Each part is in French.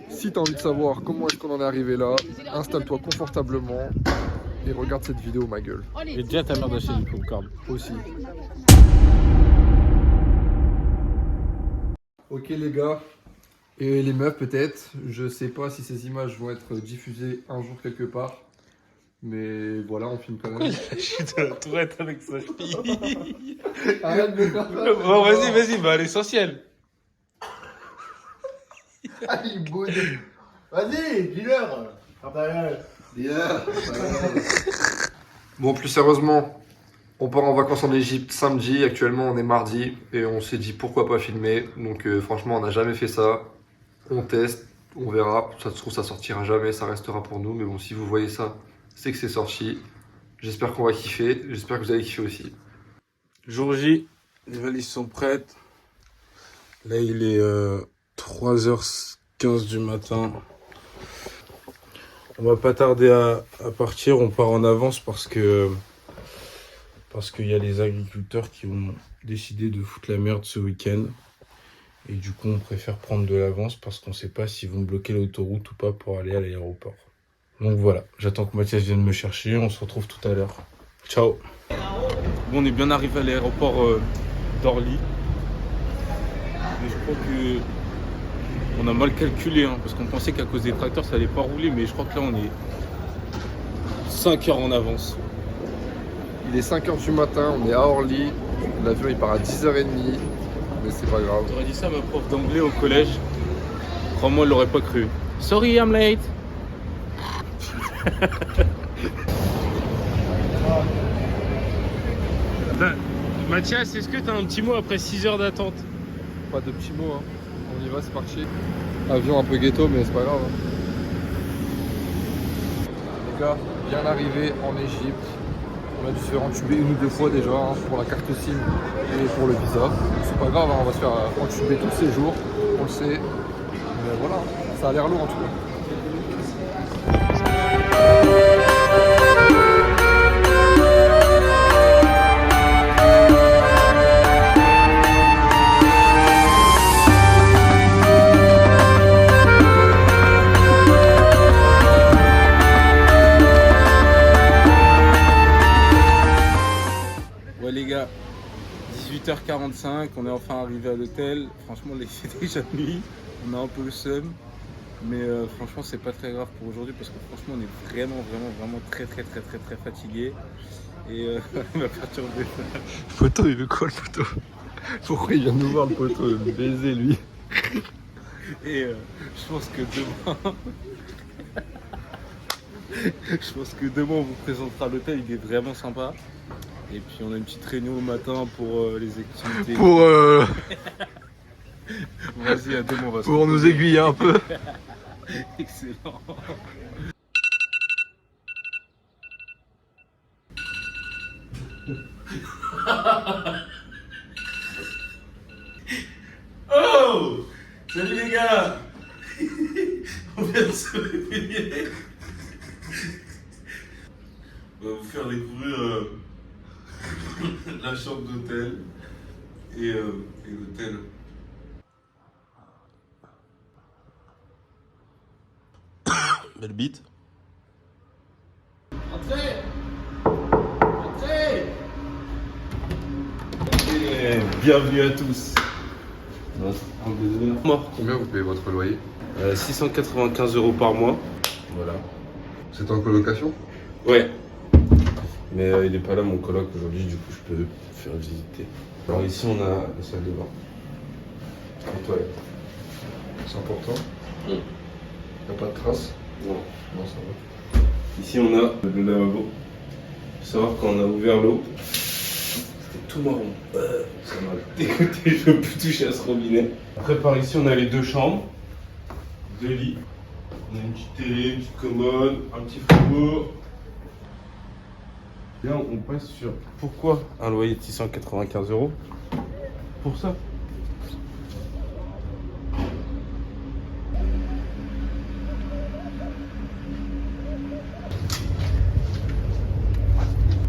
Si tu as envie de savoir comment est-ce qu'on en est arrivé là, installe-toi confortablement et regarde cette vidéo, ma gueule. Et déjà ta mère d'acheter du popcorn. Aussi. Ok les gars, et les meufs peut-être, je sais pas si ces images vont être diffusées un jour quelque part, mais voilà, on filme quand même. Je suis de la tourette avec sa fille. Arrête de faire ça. Bon, vas-y, bah l'essentiel. Ah, il boude. Vas-y, dis-leur. Bon, plus sérieusement, on part en vacances en Égypte samedi, actuellement on est mardi, et on s'est dit pourquoi pas filmer, donc franchement on n'a jamais fait ça, on teste, on verra, ça se trouve ça sortira jamais, ça restera pour nous, mais bon si vous voyez ça, c'est que c'est sorti, j'espère qu'on va kiffer, j'espère que vous allez kiffer aussi. Jour J, les valises sont prêtes. Là il est 3h15 du matin. On va pas tarder à partir, on part en avance parce qu'il y a les agriculteurs qui ont décidé de foutre la merde ce week-end. Et du coup, on préfère prendre de l'avance parce qu'on sait pas s'ils vont bloquer l'autoroute ou pas pour aller à l'aéroport. Donc voilà, j'attends que Mathias vienne me chercher, on se retrouve tout à l'heure. Ciao. Bon, on est bien arrivé à l'aéroport d'Orly. Mais je crois que on a mal calculé, hein, parce qu'on pensait qu'à cause des tracteurs, ça allait pas rouler, mais je crois que là, on est 5 heures en avance. Il est 5h du matin, on est à Orly, l'avion il part à 10h30, mais c'est pas grave. J'aurais dit ça à ma prof d'anglais au collège. Crois-moi, elle l'aurait pas cru. Sorry, I'm late. Mathias, est-ce que tu as un petit mot après 6 heures d'attente? Pas de petits mots, hein. On y va, c'est parti. Avion un peu ghetto, mais c'est pas grave. Hein. Les gars, bien arrivé en Égypte. On a dû se faire entuber une ou deux fois déjà hein, pour la carte SIM et pour le visa. C'est pas grave, hein, on va se faire entuber tous ces jours, on le sait. Mais voilà, ça a l'air lourd en tout cas. Ouais les gars, 18h45, on est enfin arrivé à l'hôtel. Franchement, il fait déjà nuit, on a un peu le seum. Mais franchement, c'est pas très grave pour aujourd'hui parce que franchement, on est vraiment très fatigué. Et on va perturber. Le poteau, il veut quoi le poteau? Pourquoi il vient nous voir le poteau, le baiser lui? Et je pense que demain on vous présentera l'hôtel, il est vraiment sympa. Et puis on a une petite réunion au matin pour les activités. Vas-y, à demain on va se Pour nous aiguiller un peu. Excellent. Oh! Salut les gars! On vient de se réveiller. On va vous faire découvrir la chambre d'hôtel et l'hôtel. Belle bite. Entrez! Et bienvenue à tous. Mort. Combien vous payez votre loyer? 695 € par mois. Voilà. C'est en colocation? Ouais. Mais il est pas là mon coloc aujourd'hui, du coup je peux faire visiter. Alors ici on a la salle de bain. Les toilettes. C'est important. Mm. Y'a pas de traces? Non. Non, ça va. Ici on a le lavabo. Faut savoir quand on a ouvert l'eau, c'était tout marron. Ça m'a dégoûté, je peux plus toucher à ce robinet. Après par ici on a les deux chambres, deux lits. On a une petite télé, une petite commode, un petit frigo. Là on passe sur pourquoi un loyer de 695 €? Pour ça.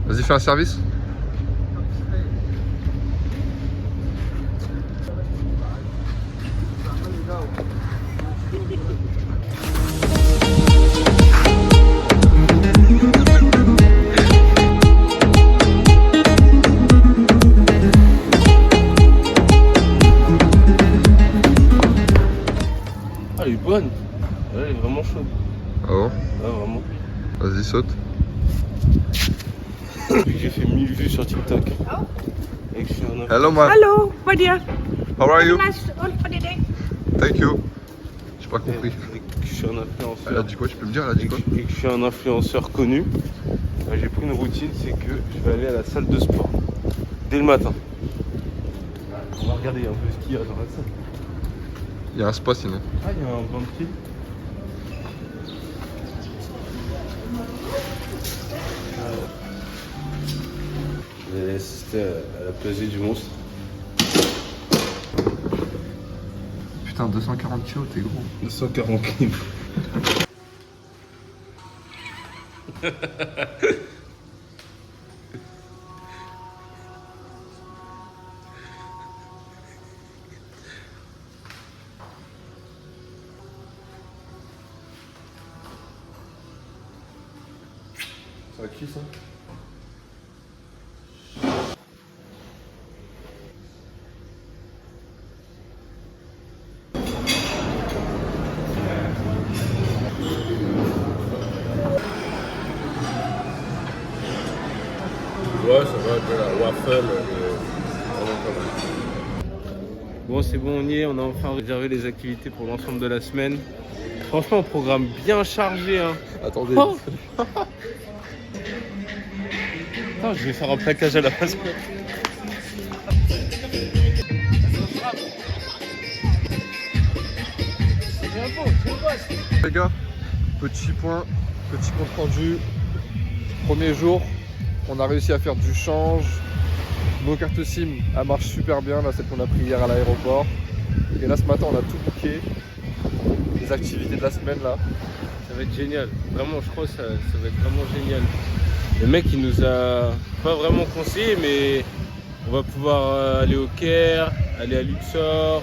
Vas-y, fais un service. elle est bonne. Elle est vraiment chaude. Ah bon? Ouais, vraiment. Vas-y, saute. J'ai fait 1000 vues sur TikTok. Et que je suis un Hello, man. Hallo, my dear. How are you? Nice holiday. Thank you. J'ai pas compris. Et que je suis un Elle a influenceur. dit quoi? Tu peux me dire? Elle a dit Et quoi? que je suis un influenceur connu. Bah, j'ai pris une routine, c'est que je vais aller à la salle de sport dès le matin. On va regarder un peu ce qu'il y a dans la salle. Il y a un spa sinon. Ah, il y a un banc de pied. Je vais assister à la pesée du monstre. Putain, 240 kilos, t'es gros. 240 kilos. Ça va qui ça? Ouais, ça va, de la waffle, vraiment pas mal. Bon, c'est bon, on y est, on a enfin réservé les activités pour l'ensemble de la semaine. Franchement, un programme bien chargé, hein. Attendez. Oh. Attends, je vais faire un plaquage à la place. Les gars, petit point, petit compte rendu. Premier jour, on a réussi à faire du change. Nos cartes SIM, elles marchent super bien, là, celle qu'on a pris hier à l'aéroport. Et là, ce matin, on a tout booké. Les activités de la semaine, là. Ça va être génial. Vraiment, je crois que ça va être vraiment génial. Le mec, il nous a pas vraiment conseillé, mais on va pouvoir aller au Caire, aller à Luxor.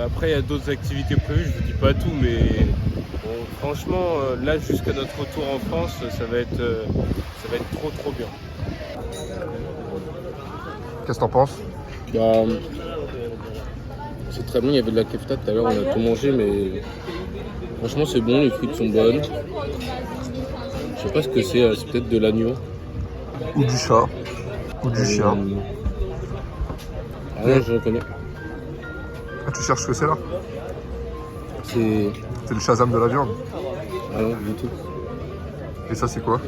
Après, il y a d'autres activités prévues, je vous dis pas tout, mais bon, franchement, là, jusqu'à notre retour en France, ça va être trop bien. Qu'est-ce que t'en penses? Bah, c'est très bon, il y avait de la kefta tout à l'heure, on a tout mangé, mais franchement, c'est bon, les frites sont bonnes. Je sais pas ce que c'est peut-être de l'agneau. Ou du chat. Ou du chien. Ah non, je reconnais. Ah, tu cherches ce que c'est là? C'est. C'est le Shazam de la viande. Ah non, du tout. Et ça, c'est quoi?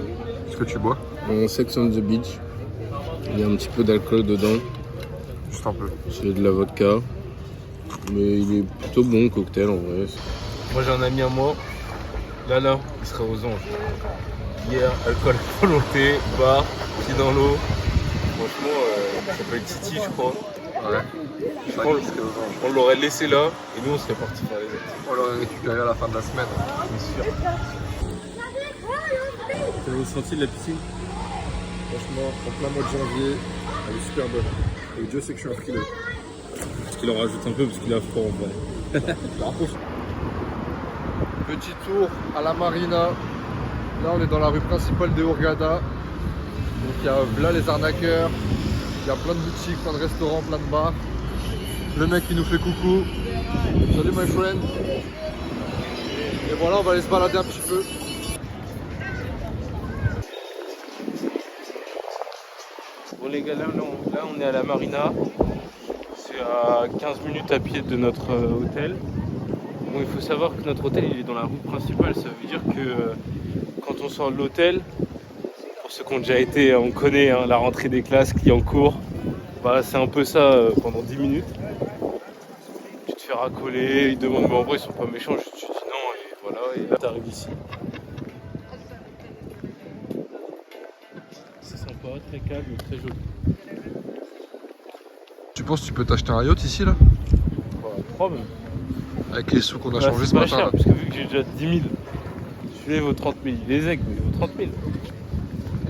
Ce que tu bois? En Sex on the Beach, il y a un petit peu d'alcool dedans. Juste un peu. C'est de la vodka. Mais il est plutôt bon le cocktail en vrai. Moi j'ai un ami à moi. Là, il serait aux anges. Hier, alcool à volonté, bar, pied dans l'eau. Franchement, ça s'appelle Titi, je crois. Ouais. On l'aurait laissé là et nous on serait parti faire les autres. On l'aurait récupéré à la fin de la semaine. Bien sûr. Vous avez senti de la piscine? Franchement, en plein mois de janvier, elle est super bonne. Et Dieu sait que je suis un frileux. Parce qu'il en rajoute un peu parce qu'il a froid en vrai. Petit tour à la marina. Là, on est dans la rue principale de Hurghada. Donc, il y a là les arnaqueurs. Il y a plein de boutiques, plein de restaurants, plein de bars. Le mec qui nous fait coucou. Salut, my friend. Et voilà, on va aller se balader un petit peu. Bon les gars, là on est à la marina. C'est à 15 minutes à pied de notre hôtel. Bon, il faut savoir que notre hôtel il est dans la rue principale. Ça veut dire que quand on sort de l'hôtel, pour ceux qui ont déjà été, on connaît hein, la rentrée des classes, clients court. Bah, c'est un peu ça pendant 10 minutes. Tu te fais racoler, ils demandent mais en vrai ils sont pas méchants, juste tu dis non et voilà, et là t'arrives ici. C'est sympa, très calme, très joli. Tu penses que tu peux t'acheter un yacht ici là? Voilà, 3 même. Avec les sous qu'on a Bah, changés c'est ce pas matin cher, là. parce que vu que j'ai déjà 10 000, celui-là il vaut 30 000, les aigles il vaut 30 000.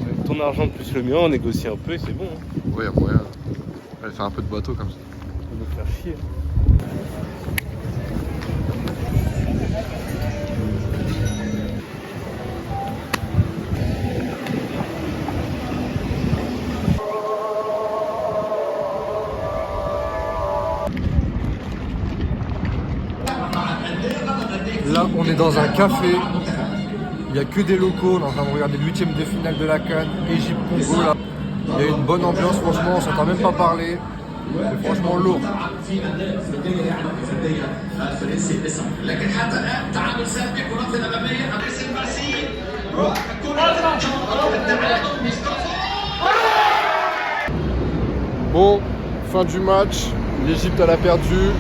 Avec ton argent plus le mien, on négocie un peu et c'est bon. Hein. Ouais, y'a moyen. Elle fait un peu de bateau comme ça. On va nous faire chier. Là, on est dans un café. Il n'y a que des locaux. On est en train de regarder le 8e de finale de la CAN, Égypte-Congo. Là. Il y a une bonne ambiance, franchement. On s'entend même pas parler. Mais franchement, lourd. Bon, fin du match. L'Égypte, elle a perdu.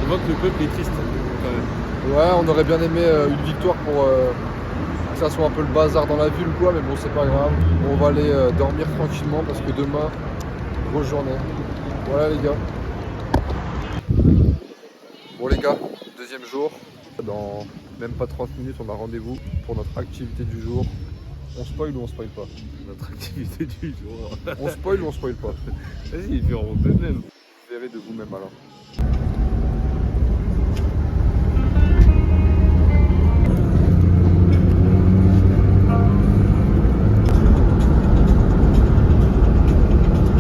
On voit que le peuple est triste. Quand même. Ouais, on aurait bien aimé une victoire pour que ça soit un peu le bazar dans la ville ou quoi, mais bon, c'est pas grave. On va aller dormir tranquillement parce que demain, grosse journée. Voilà les gars. Bon les gars, deuxième jour. Dans même pas 30 minutes, on a rendez-vous pour notre activité du jour. On spoil ou on spoil pas? Notre activité du jour. On spoil ou on spoil pas? Vas-y, puis on peut même. Vous verrez de vous-même alors.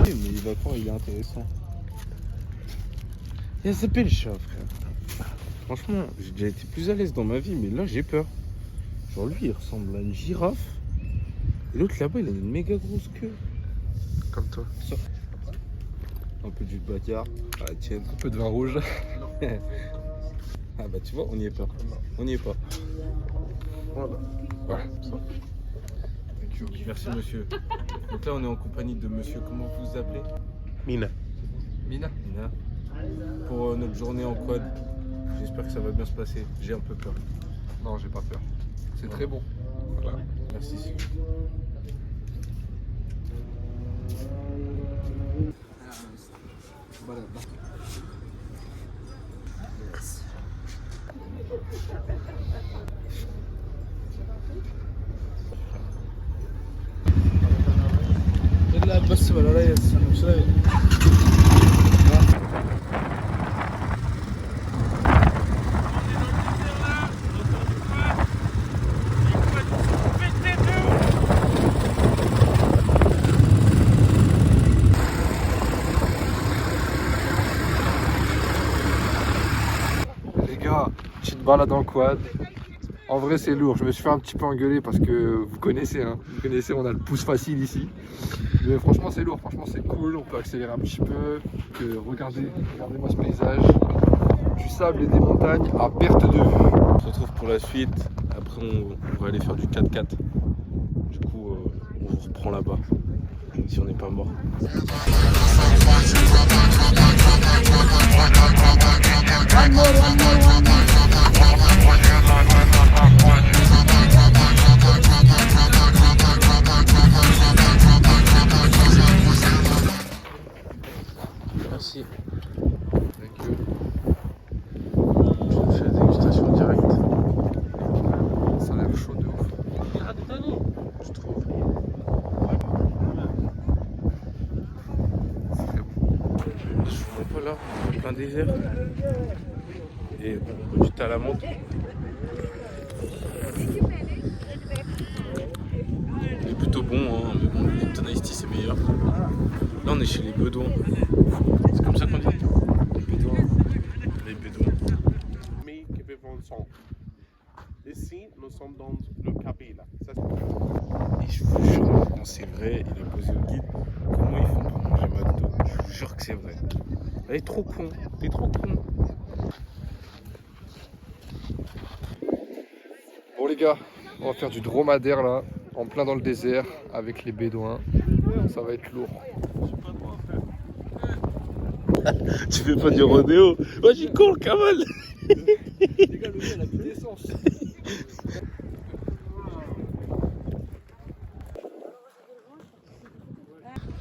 Mais il va quand il est intéressant. Il y a ce le chat, frère. Franchement, j'ai déjà été plus à l'aise dans ma vie, mais là j'ai peur. Genre lui, il ressemble à une girafe. Et l'autre là-bas, il a une méga grosse queue. Comme toi. Un peu du bacard. Ah, tiens. Un peu de vin rouge. Ah bah tu vois, on n'y est pas. On n'y est pas. Voilà. Ouais. Merci monsieur. Donc là on est en compagnie de monsieur, comment vous vous appelez? Mina. Mina. Nina. Pour notre journée en quad. J'espère que ça va bien se passer. J'ai un peu peur. Non, j'ai pas peur. C'est très bon. Voilà. Merci. لا بس ولا ريس انا مش رايق Les gars, petite balade en quad. En vrai, c'est lourd. Je me suis fait un petit peu engueuler parce que vous connaissez, hein. Vous connaissez, on a le pouce facile ici. Mais franchement, c'est lourd. Franchement, c'est cool. On peut accélérer un petit peu. Regardez-moi ce paysage. Du sable et des montagnes à perte de vue. On se retrouve pour la suite. Après on va aller faire du 4x4. Du coup on vous reprend là-bas. Si on n'est pas mort. Merci. Thank you. Je fais la dégustation directe. Ça a l'air chaud de ouf. Je trouve. C'est très bon. Je vois pas là, on est en plein désert. Et bon, j'étais à la menthe. Il est plutôt bon, hein, mais bon, les Lipton Ice Tea c'est meilleur. Là on est chez les Bédouins. C'est comme ça qu'on dit? Les Bédouins. Les Bédouins. Mais qui vivent ensemble. Ici, nous sommes dans le Kabila. Et je vous jure, quand c'est vrai, il a posé au guide comment ils font pour manger McDo. Je vous jure que c'est vrai. Elle est trop con, t'es trop con. Bon les gars, on va faire du dromadaire là, en plein dans le désert, avec les bédouins. Ça va être lourd. Tu fais pas du rodéo? Moi j'y cours, Kamal. Les gars, le gars, il a plus d'essence.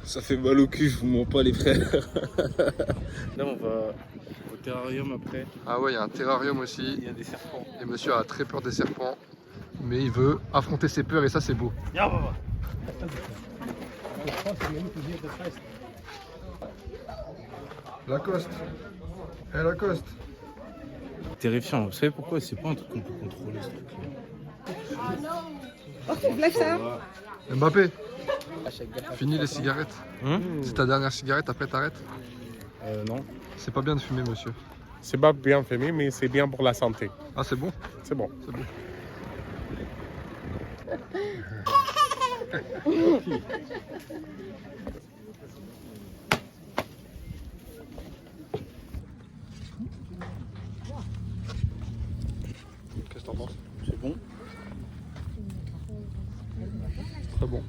Ça fait mal au cul, je vous mens pas les frères. Là on va au terrarium après. Ah ouais, il y a un terrarium aussi. Il y a des serpents. Et monsieur a très peur des serpents. Mais il veut affronter ses peurs et ça c'est beau. Lacoste. Eh Lacoste. Terrifiant, vous savez pourquoi? C'est pas un truc qu'on peut contrôler ce truc-là. Mbappé. Fini les cigarettes. Hein? C'est ta dernière cigarette, après t'arrêtes. Non. C'est pas bien de fumer monsieur. C'est pas bien fumé, mais c'est bien pour la santé. Ah, c'est bon. C'est bon. C'est bon. Qu'est-ce que t'en penses? C'est bon. Très bon.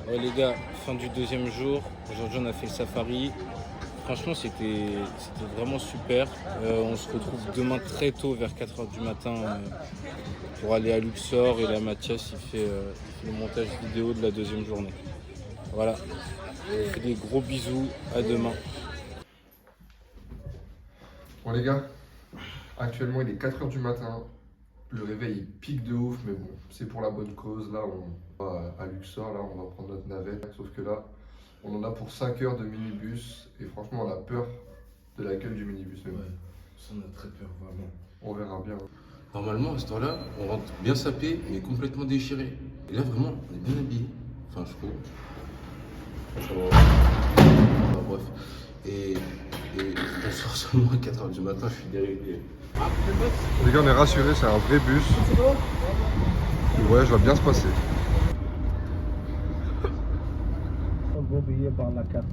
Ouais les gars, fin du deuxième jour. Aujourd'hui on a fait le safari. Franchement c'était vraiment super. On se retrouve demain très tôt vers 4h du matin pour aller à Luxor. Et là Mathias il fait le montage vidéo de la deuxième journée. Voilà. Je vous fais des gros bisous, à demain. Bon les gars, actuellement il est 4h du matin. Le réveil il pique de ouf, mais bon, c'est pour la bonne cause. Là on va à Luxor, là on va prendre notre navette. Sauf que là, on en a pour 5 heures de minibus. Et franchement on a peur de la gueule du minibus même. Ouais, ça on a très peur vraiment. On verra bien. Normalement, à ce temps-là, on rentre bien sapé, mais complètement déchiré. Et là, vraiment, on est bien habillé. Enfin, je trouve. Enfin, bref. Et on sort seulement à 4h du matin, je suis déréglé. Les gars, on est rassurés, c'est un vrai bus. Le voyage va bien se passer. On va payer par la carte.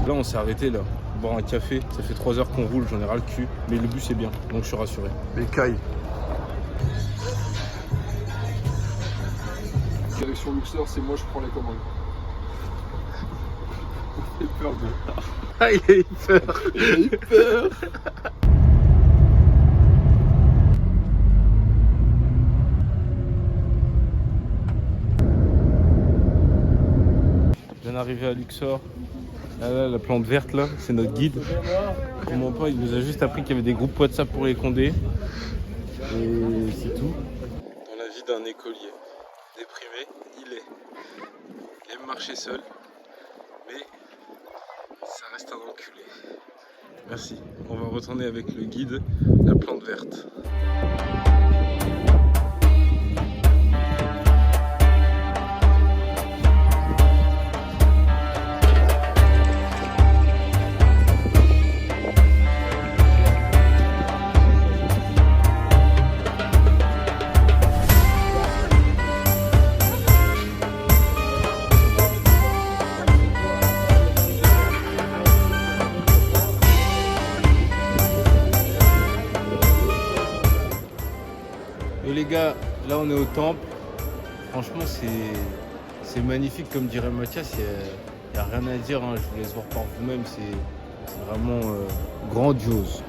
Là, on s'est arrêté, là, boire un café. Ça fait 3 heures qu'on roule, j'en ai ras le cul. Mais le bus est bien, donc je suis rassuré. Les cailles. Direction Luxor, c'est moi je prends les commandes. J'ai peur de. Ah, il a eu peur. Il a eu peur. Je viens d'arriver à Luxor. Là, la plante verte, là, c'est notre guide. Comment pas, il nous a juste appris qu'il y avait des groupes WhatsApp pour les condés. Et c'est tout. Dans la vie d'un écolier déprimé, il aime marcher seul, mais ça reste un enculé. Merci. On va retourner avec le guide, la plante verte. Les gars, là on est au temple. Franchement c'est magnifique comme dirait Mathias, il n'y a rien à dire, hein. Je vous laisse voir par vous-même, c'est vraiment grandiose.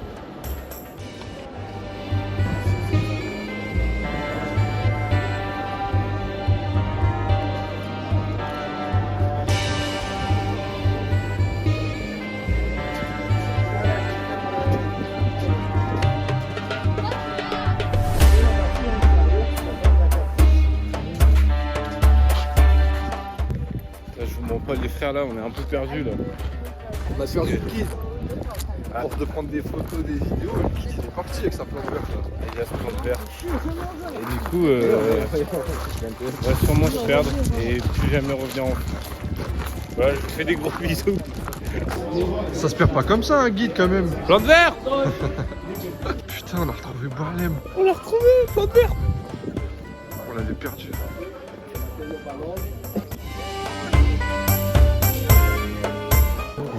Pas les frères là, on est un peu perdus là. On a perdu le guide. À force de prendre des photos, des vidéos, le guide il est parti avec sa plante verte là. Il y a ce plante verte. Et du coup, on va sûrement se perdre et plus jamais revenir en France. Voilà, je vous fais des gros bisous. Ça se perd pas comme ça un guide quand même. Plante verte. Putain, on a retrouvé Barlem. On l'a retrouvé, plante verte. On l'avait perdu.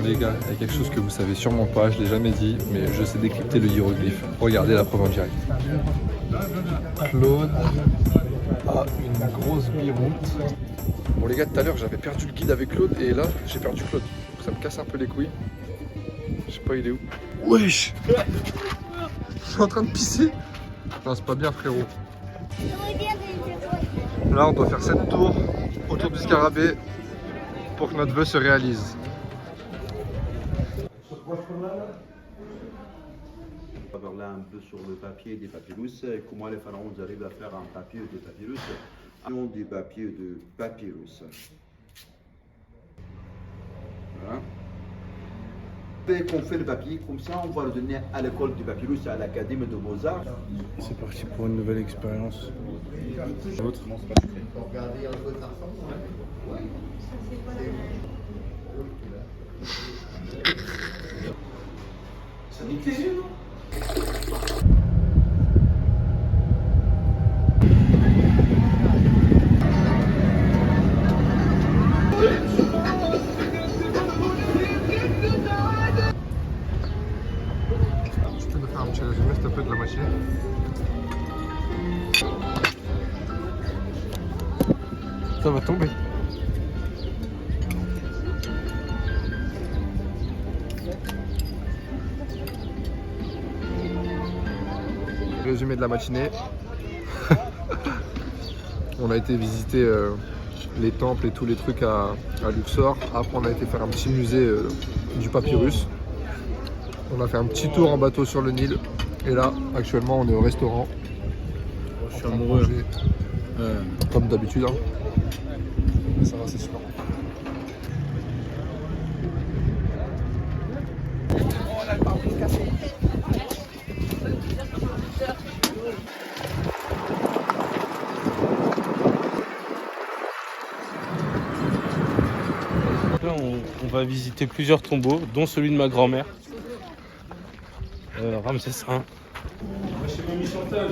Les gars, il y a quelque chose que vous savez sûrement pas, je l'ai jamais dit, mais je sais décrypter le hiéroglyphe. Regardez la preuve en direct. Claude a une grosse biroute. Bon les gars, tout à l'heure j'avais perdu le guide avec Claude et là j'ai perdu Claude. Ça me casse un peu les couilles. Je sais pas il est où. Wesh. Je suis en train de pisser. Non c'est pas bien frérot. Là on doit faire 7 tours autour du scarabée pour que notre vœu se réalise. On va parler un peu sur le papier des papyrus, comment les pharaons arrivent à faire un papier de papyrus, un des papiers de papyrus. Voilà. Dès qu'on fait le papier comme ça, on va le donner à l'école du papyrus, à l'académie de Mozart. C'est parti pour une nouvelle expérience. Autre. Pour regarder un peu ça ressemble. Ça nique les yeux, non? Tu peux me faire un petit résumé, s'il te plaît, de la machine? Ça va tomber. Résumé de la matinée. On a été visiter les temples et tous les trucs à Luxor. Après, on a été faire un petit musée du papyrus. On a fait un petit tour en bateau sur le Nil. Et là, actuellement, on est au restaurant. Je suis amoureux. Comme d'habitude. Hein. Mais ça va, c'est super. Là, on va visiter plusieurs tombeaux, dont celui de ma grand-mère. Ramsès I. Chez Mamie Chantal.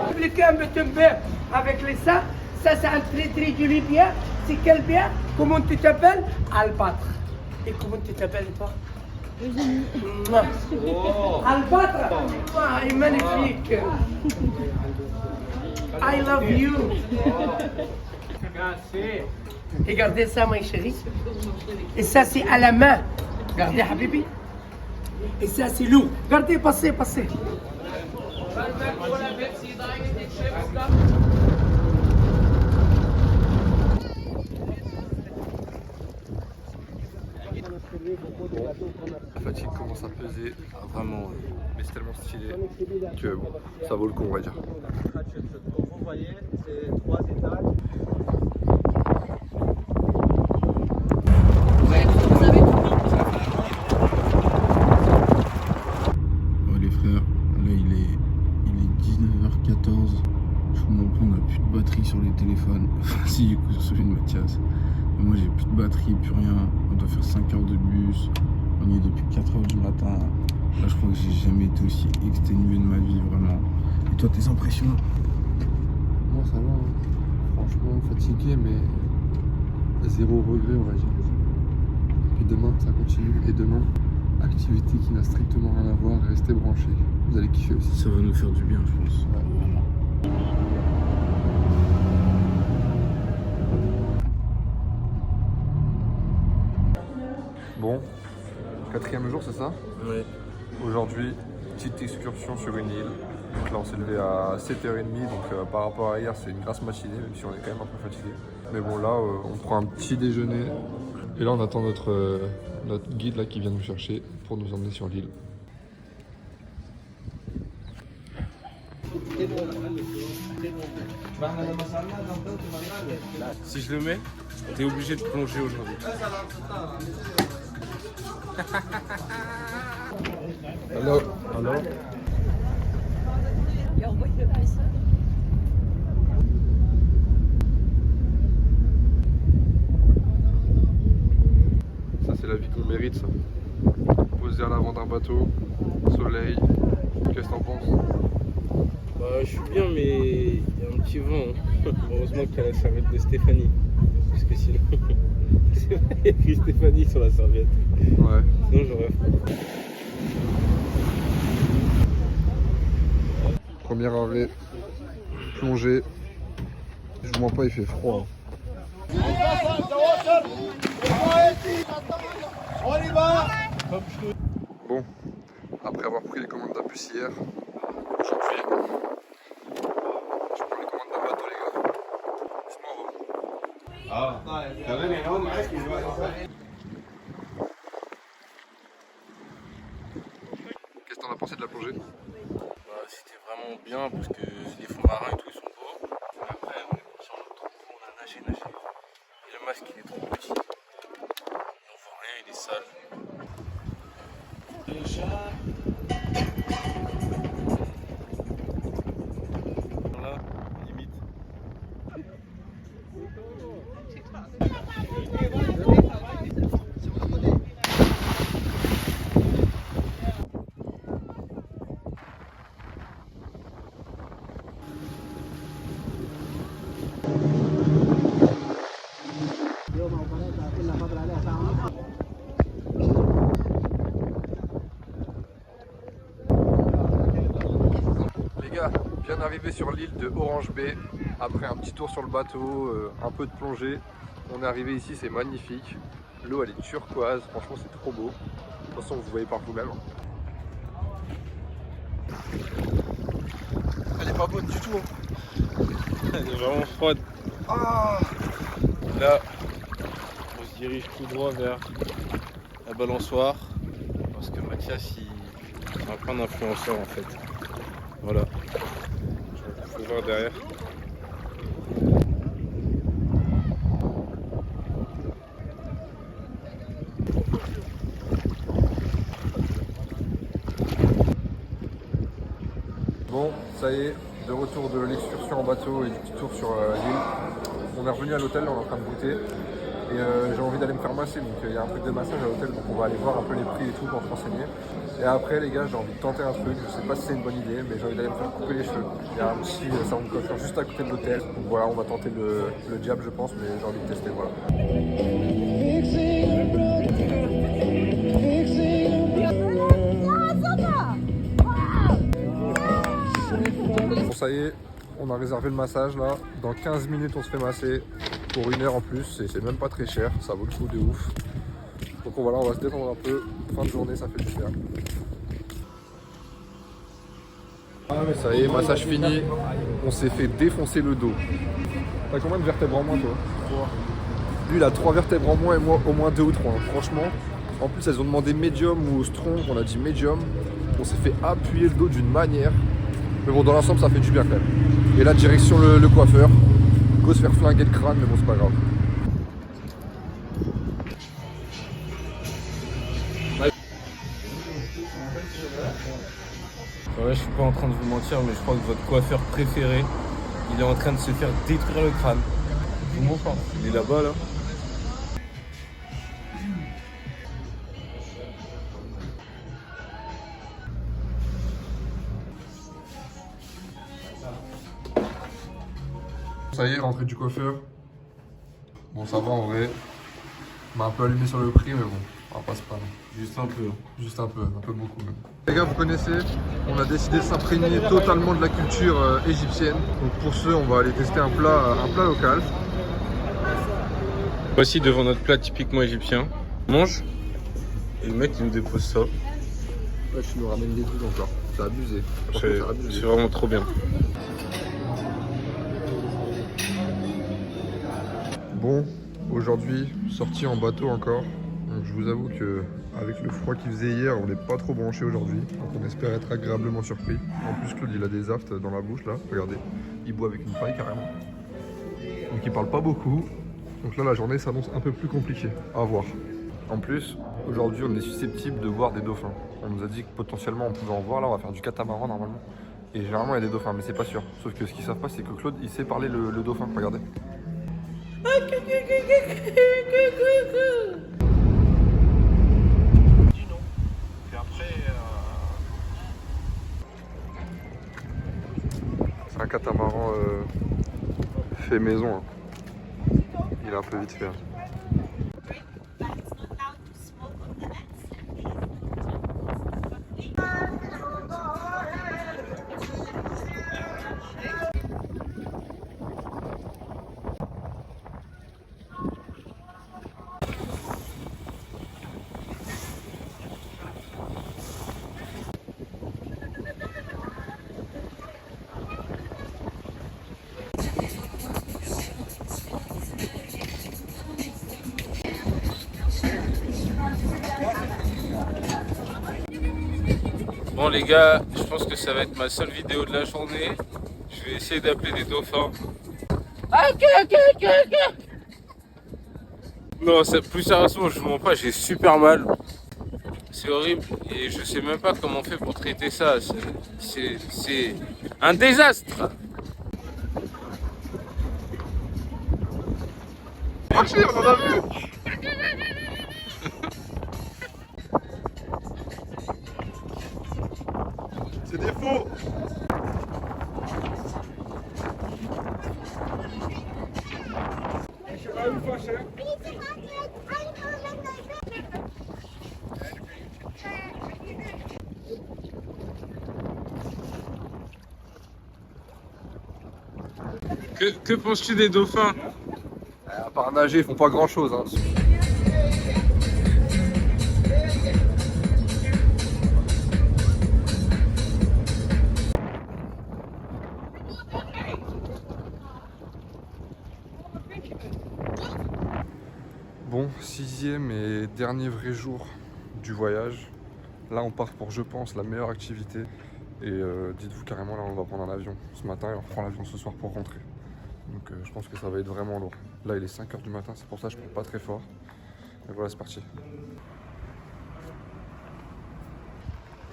Expliquer un petit peu avec les ça c'est un très du Libyen. C'est quel bien? Comment tu t'appelles? Albâtre. Et comment tu t'appelles toi? Albâtre. Ah, il est magnifique. I love you. Merci. Regardez ça, ma chérie. Et ça, c'est à la main. Regardez, Habibi. Et ça, c'est loup. Regardez, passez, passez. La fatigue commence à peser. Ah, vraiment. Mais c'est tellement stylé que bon, ça vaut le coup, on va dire. Vous voyez, c'est 3 étages. Oh les frères, là il est 19h14. Je vous montre, on n'a plus de batterie sur les téléphones. Si, du coup sur celui de Mathias. Mais moi j'ai plus de batterie, plus rien. On doit faire 5 heures de bus. On y est depuis 4 heures du matin. Là je crois que j'ai jamais été aussi exténué de ma vie, vraiment. Et toi, tes impressions? Moi ça va, hein. Franchement fatigué mais zéro regret, on va dire. Et puis demain ça continue, et demain activité qui n'a strictement rien à voir, restez branchés, vous allez kiffer aussi. Ça va nous faire du bien, je pense. Ouais, vraiment. Bon, 4e jour, c'est ça? Ouais. Aujourd'hui, petite excursion sur une île. Donc là, on s'est levé à 7h30, donc par rapport à hier, c'est une grasse matinée, même si on est quand même un peu fatigué. Mais bon, là, on prend un petit déjeuner. Et là, on attend notre guide là, qui vient nous chercher pour nous emmener sur l'île. Si je le mets, t'es obligé de plonger aujourd'hui. Alors, ça c'est la vie qu'on mérite, ça. Posé à l'avant d'un bateau, soleil. Qu'est-ce que t'en penses? Bah, je suis bien, mais il y a un petit vent. Hein. Heureusement qu'il y a la serviette de Stéphanie. Parce que sinon. C'est vrai, il y a écrit Stéphanie sur la serviette. Ouais. Sinon, j'aurais. Premier arrêt, plongée. Je vous mens pas, il fait froid. Bon, après avoir pris les commandes d'un bus hier, aujourd'hui, je prends les commandes d'un bateau, les gars. Dites-moi, qu'est-ce que t'en as pensé de la plongée? C'était vraiment bien parce que les fonds marins et tout ils sont beaux. Après on est parti en autre trou, on a nagé. Et le masque il est trop petit. On voit rien, il est sale. Là, limite. Les gars, bien arrivé sur l'île de Orange Bay. Après un petit tour sur le bateau, un peu de plongée. On est arrivé ici, c'est magnifique. L'eau elle est turquoise, franchement c'est trop beau. De toute façon vous voyez par vous-même. Elle est pas bonne du tout. Hein. Elle est vraiment froide. Ah, Là, on se dirige tout droit vers la balançoire parce que Mathias c'est un plein d'influenceurs en fait. Voilà. Je peux voir derrière. bon, ça y est, de retour de l'excursion en bateau et du petit tour sur l'île. On est revenu à l'hôtel, on est en train de goûter. Et j'ai envie d'aller me faire masser, donc il y a un truc de massage à l'hôtel, donc on va aller voir un peu les prix et tout pour se renseigner. Et après les gars, j'ai envie de tenter un truc, je sais pas si c'est une bonne idée, mais j'ai envie d'aller me faire couper les cheveux. Il y a un petit salon de coiffure juste à côté de l'hôtel, donc voilà, on va tenter le diable je pense, mais j'ai envie de tester, voilà. Bon ça y est, on a réservé le massage là, dans 15 minutes on se fait masser, pour 1 heure en plus, et c'est même pas très cher, ça vaut le coup de ouf. Donc voilà, on va se détendre un peu, fin de journée ça fait du bien. Ça y est, massage fini, on s'est fait défoncer le dos. T'as combien de vertèbres en moins toi? 3. Lui il a 3 vertèbres en moins et moi au moins 2 ou 3, hein. Franchement. En plus elles ont demandé médium ou strong, on a dit médium. On s'est fait appuyer le dos d'une manière. Mais bon, dans l'ensemble, ça fait du bien quand même. Et là, direction le coiffeur. Go se faire flinguer le crâne, mais bon, c'est pas grave. Ouais, je suis pas en train de vous mentir, mais je crois que votre coiffeur préféré, il est en train de se faire détruire le crâne. Je vous mens pas. Il est là-bas, là. Ça y est, rentrée du coiffeur. Bon, ça va en vrai. On m'a un peu allumé sur le prix, mais bon, on va pas se plaindre. Juste un peu. Juste un peu beaucoup même. Les gars, vous connaissez, on a décidé de s'imprégner totalement de la culture égyptienne. Donc pour ce, on va aller tester un plat local. Voici devant notre plat typiquement égyptien. On mange. Et le mec il nous dépose ça. Ouais, tu nous ramènes des trucs encore. C'est abusé. C'est vraiment trop bien. Bon, aujourd'hui, sorti en bateau encore. Donc je vous avoue que avec le froid qu'il faisait hier, on n'est pas trop branché aujourd'hui. Donc on espère être agréablement surpris. En plus, Claude, il a des aftes dans la bouche là. Regardez, il boit avec une paille carrément. Donc il parle pas beaucoup. Donc là, la journée s'annonce un peu plus compliquée. À voir. En plus, aujourd'hui, on est susceptible de voir des dauphins. On nous a dit que potentiellement on pouvait en voir. Là, on va faire du catamaran normalement. Et généralement, il y a des dauphins, mais c'est pas sûr. Sauf que ce qu'ils savent pas, c'est que Claude, il sait parler le dauphin. Regardez. C'est un catamaran fait maison. Hein. Il est un peu vite fait. Hein. Bon les gars, je pense que ça va être ma seule vidéo de la journée. Je vais essayer d'appeler des dauphins. Non, plus sérieusement, je vous mens pas, j'ai super mal. C'est horrible et je sais même pas comment on fait pour traiter ça. C'est un désastre. Marché, on en a vu. C'est des faux. Que penses-tu des dauphins? À part nager, ils font pas grand chose. Hein. Bon, 6e et dernier vrai jour du voyage. Là, on part pour, je pense, la meilleure activité. Et dites-vous carrément, là, on va prendre un avion ce matin et on reprend l'avion ce soir pour rentrer. Donc je pense que ça va être vraiment lourd. Là, il est 5 h du matin, c'est pour ça que je ne parle pas très fort. Et voilà, c'est parti.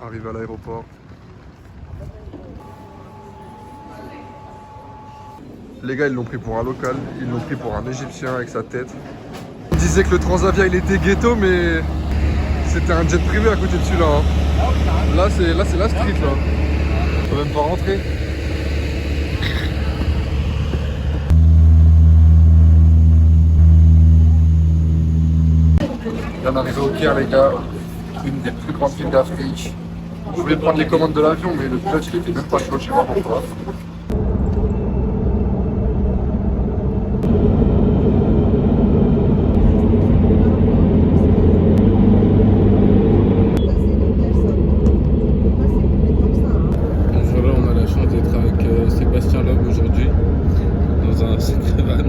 Arrivé à l'aéroport. Les gars, ils l'ont pris pour un local, ils l'ont pris pour un Égyptien avec sa tête. Ils disaient que le Transavia, il était ghetto, mais c'était un jet privé à côté de celui-là. Hein. Là, c'est la street, là. On peut même pas rentrer. On est arrivé au Caire, les gars, une des plus grandes villes d'Afrique. Je voulais prendre les commandes de l'avion, mais le pilote il était même pas chaud, je sais pas pourquoi. Voilà, on a la chance d'être avec Sébastien Loeb aujourd'hui dans un sacré van.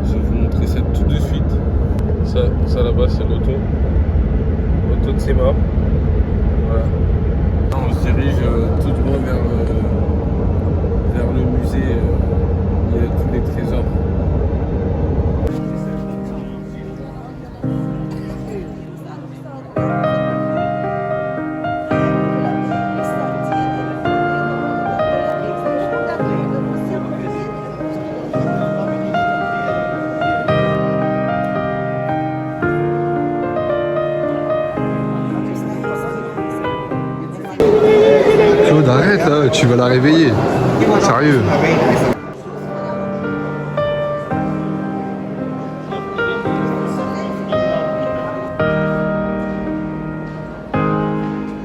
Je vais vous montrer ça tout de suite. Ça là-bas, c'est l'auto de Seba. Voilà. Là, on se dirige tout droit vers le musée. Il y a tous les trésors. Claude, arrête là, tu vas la réveiller. Sérieux.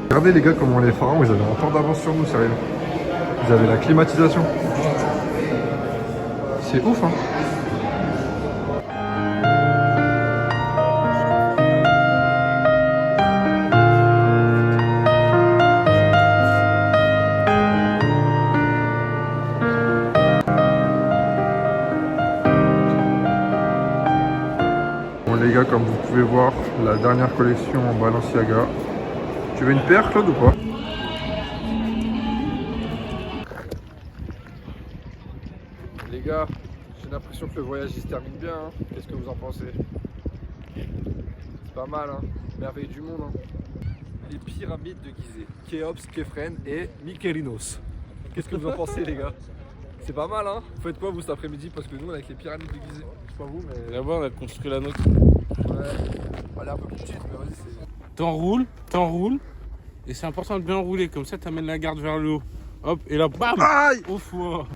Regardez les gars comment les pharaons, ils avaient un temps d'avance sur nous, sérieux. Ils avaient la climatisation. C'est ouf hein. Les gars, comme vous pouvez voir, la dernière collection en Balenciaga. Tu veux une paire, Claude, ou pas? Les gars, j'ai l'impression que le voyage il se termine bien. Hein. Qu'est-ce que vous en pensez? C'est pas mal, hein. Merveille du monde. Hein. Les pyramides de Gizeh. Khéops, Khéphren et Mykérinos. Qu'est-ce que vous en pensez, les gars? C'est pas mal, hein. Vous faites quoi, vous, cet après-midi? Parce que nous, on est avec les pyramides de Gizeh. Je sais pas vous, mais... Là-bas, on a construit la nôtre. Ouais, elle est un peu plus petite, mais vas-y, c'est... T'enroules, et c'est important de bien rouler, comme ça t'amènes la garde vers le haut. Hop, et là, bam, Aïe! au foie.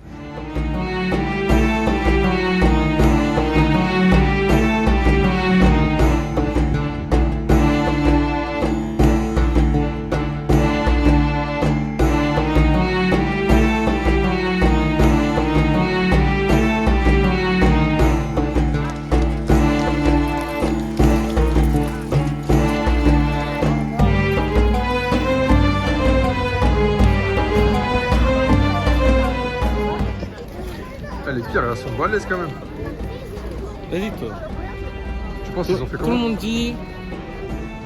Les pires, elles sont balèzes quand même. Vas-y, toi. Tu penses qu'ils ont fait Tout le comment? monde dit,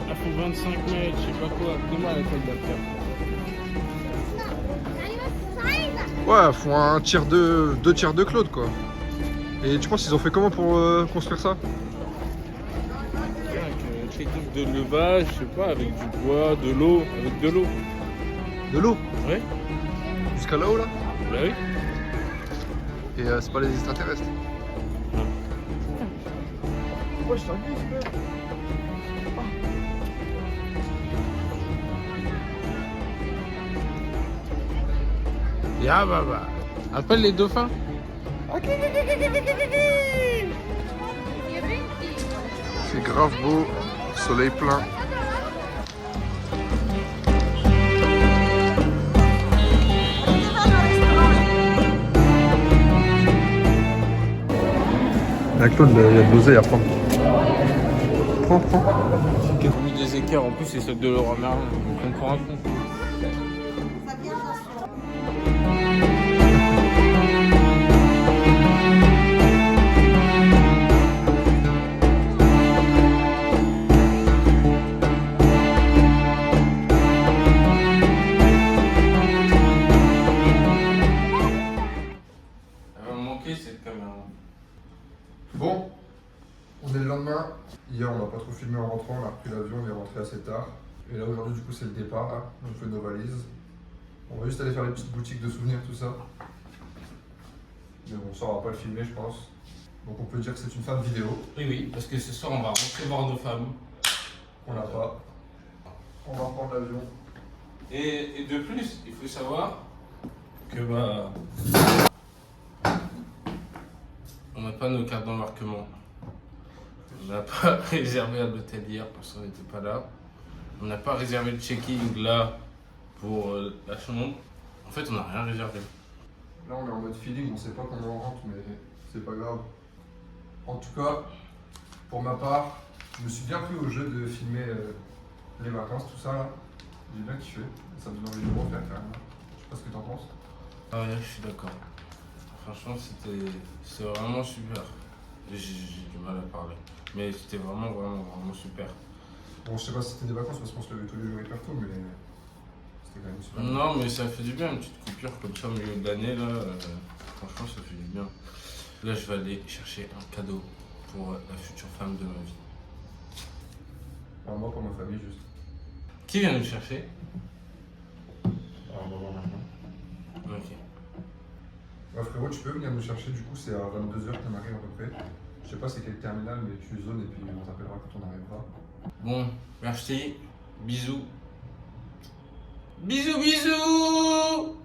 elles font 25 mètres, je sais pas quoi. Comment elle fait de la pierre? Ouais, font un tiers de, 2 tiers de Claude quoi. Et tu penses qu'ils ont fait comment pour construire ça? Avec une technique de levage, je sais pas, avec du bois, de l'eau, avec de l'eau. De l'eau? Ouais. Jusqu'à là-haut là? Bah oui. Et c'est pas les extraterrestres? Moi, je t'ennuie, je peux. Ya baba. Appelle les dauphins. C'est grave beau, soleil plein. Avec Claude, il y a de l'oseille à prendre. Prends. Ils ont mis des équerres, en plus c'est ceux de Laurent Merlin, donc on prend un coup. Elle va me manquer cette caméra. Bon, on est le lendemain. Hier, on n'a pas trop filmé en rentrant, on a repris l'avion, on est rentré assez tard. Et là, aujourd'hui, du coup, c'est le départ. Là. On fait nos valises. On va juste aller faire les petites boutiques de souvenirs, tout ça. Mais bon, ça, on va pas le filmer, je pense. Donc, on peut dire que c'est une fin de vidéo. Oui, parce que ce soir on va recevoir nos femmes. On l'a pas. On va reprendre l'avion. Et de plus, il faut savoir que bah on n'a pas nos cartes d'embarquement. On n'a pas réservé à l'hôtel hier parce qu'on n'était pas là. On n'a pas réservé le check-in là pour la chambre. En fait, on n'a rien réservé. Là, on est en mode feeling, on sait pas comment on rentre, mais c'est pas grave. En tout cas, pour ma part, je me suis bien pris au jeu de filmer les vacances, tout ça là. J'ai bien kiffé. Ça me donne envie de le refaire carrément. Je sais pas ce que t'en penses. Ah ouais, je suis d'accord. Franchement, c'était vraiment super. J'ai du mal à parler. Mais c'était vraiment super. Bon, je sais pas si c'était des vacances parce qu'on se levait tous les jours hyper tôt, mais c'était quand même super. Non, mais ça fait du bien, une petite coupure comme ça au milieu de l'année, là. Franchement, ça fait du bien. Là, je vais aller chercher un cadeau pour la future femme de ma vie. Alors, moi, pour ma famille, juste. Qui vient nous chercher? Alors, on va voir maintenant. Ok. Ouais, frérot, tu peux venir nous chercher, du coup, c'est à 22h qu'on arrive à peu près. Je sais pas c'est quel terminal, mais tu zones et puis on t'appellera quand on arrivera. Bon, merci. Bisous. Bisous, bisous!